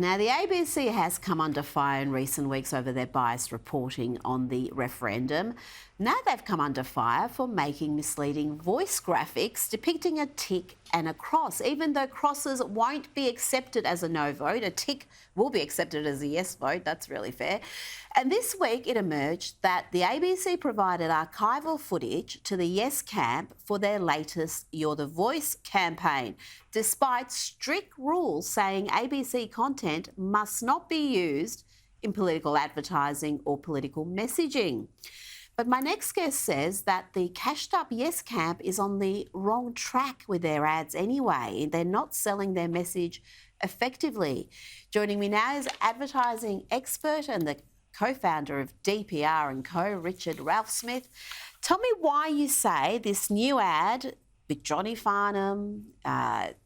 Now, the ABC has come under fire in recent weeks over their biased reporting on the referendum. Now they've come under fire for making misleading voice graphics depicting a tick and a cross. Even though crosses won't be accepted as a no vote, a tick will be accepted as a yes vote. That's really fair. And this week it emerged that the ABC provided archival footage to the Yes camp for their latest You're the Voice campaign, despite strict rules saying ABC content must not be used in political advertising or political messaging. But my next guest says that the cashed up Yes camp is on the wrong track with their ads anyway. They're not selling their message effectively. Joining me now is advertising expert and the co-founder of DPR&Co, Richard Ralphsmith. Tell me why you say this new ad with Johnny Farnham,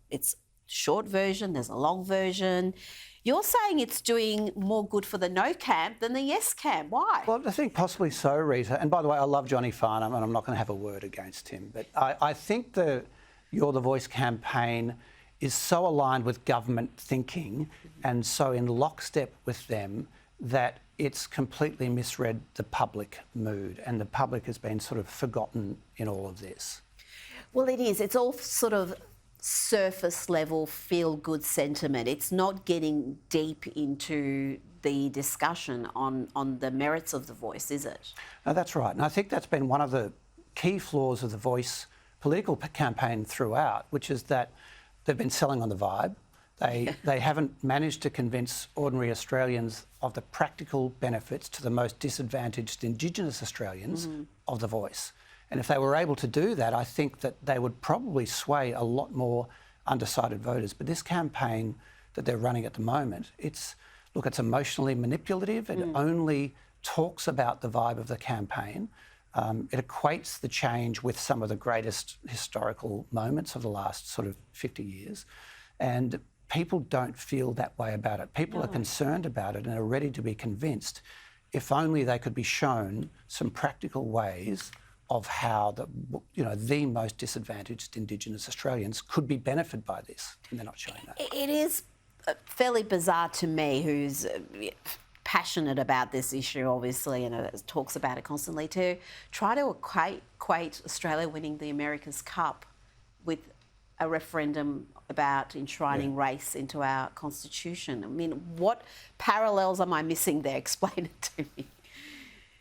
it's short version, there's a long version. You're saying it's doing more good for the no camp than the yes camp. Why? Well, I think possibly so, Rita. And by the way, I love Johnny Farnham and I'm not going to have a word against him. But I think the You're the Voice campaign is so aligned with government thinking and so in lockstep with them that it's completely misread the public mood, and the public has been sort of forgotten in all of this. Well, it is. It's all sort of surface level feel-good sentiment. It's not getting deep into the discussion on the merits of the voice, is it? No, that's right. And I think that's been one of the key flaws of the Voice political campaign throughout, which is that they've been selling on the vibe. They haven't managed to convince ordinary Australians of the practical benefits to the most disadvantaged Indigenous Australians of the Voice. And if they were able to do that, I think that they would probably sway a lot more undecided voters. But this campaign that they're running at the moment, it's emotionally manipulative. It only talks about the vibe of the campaign. It equates the change with some of the greatest historical moments of the last sort of 50 years. And people don't feel that way about it. People are concerned about it and are ready to be convinced if only they could be shown some practical ways of how the most disadvantaged Indigenous Australians could be benefited by this, and they're not showing that. It is fairly bizarre to me, who's passionate about this issue, obviously, and talks about it constantly, to try to equate Australia winning the America's Cup with a referendum about enshrining race into our constitution. I mean, what parallels am I missing there? Explain it to me.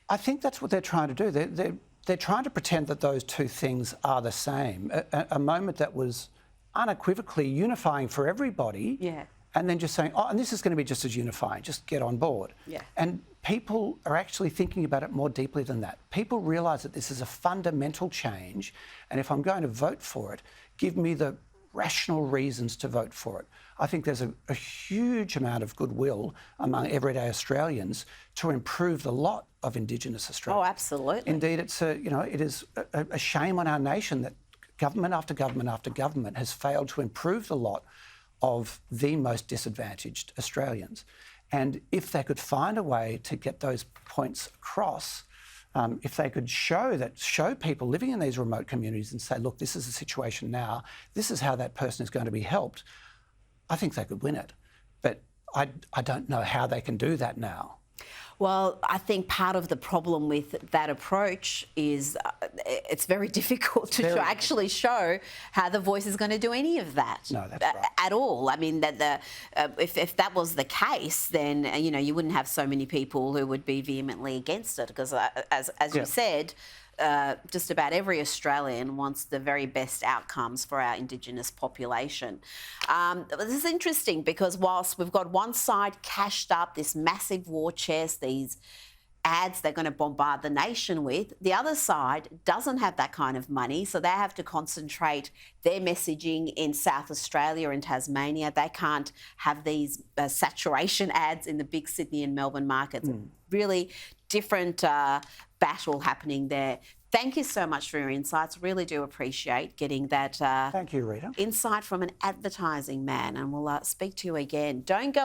I think that's what they're trying to do. They're trying to pretend that those two things are the same. A moment that was unequivocally unifying for everybody, and then just saying, oh, and this is going to be just as unifying, just get on board. And people are actually thinking about it more deeply than that. People realise that this is a fundamental change, and if I'm going to vote for it, give me the rational reasons to vote for it. I think there's a huge amount of goodwill among everyday Australians to improve the lot of Indigenous Australians. Oh, absolutely. Indeed, it is a shame on our nation that government after government after government has failed to improve the lot of the most disadvantaged Australians. And if they could find a way to get those points across, if they could show people living in these remote communities and say, look, this is the situation now, this is how that person is going to be helped, I think they could win it. But I don't know how they can do that now. Well, I think part of the problem with that approach is it's very difficult to actually show how the Voice is going to do any of that. No, that's right. At all. I mean, if that was the case, then you wouldn't have so many people who would be vehemently against it, because as you said, just about every Australian wants the very best outcomes for our Indigenous population. This is interesting because whilst we've got one side cashed up this massive war chest, these ads they're going to bombard the nation with, the other side doesn't have that kind of money, so they have to concentrate their messaging in South Australia and Tasmania. They can't have these saturation ads in the big Sydney and Melbourne markets. Really different battle happening there. Thank you so much for your insights. Really do appreciate getting that Thank you, Rita. insight from an advertising man, and we'll speak to you again. Don't go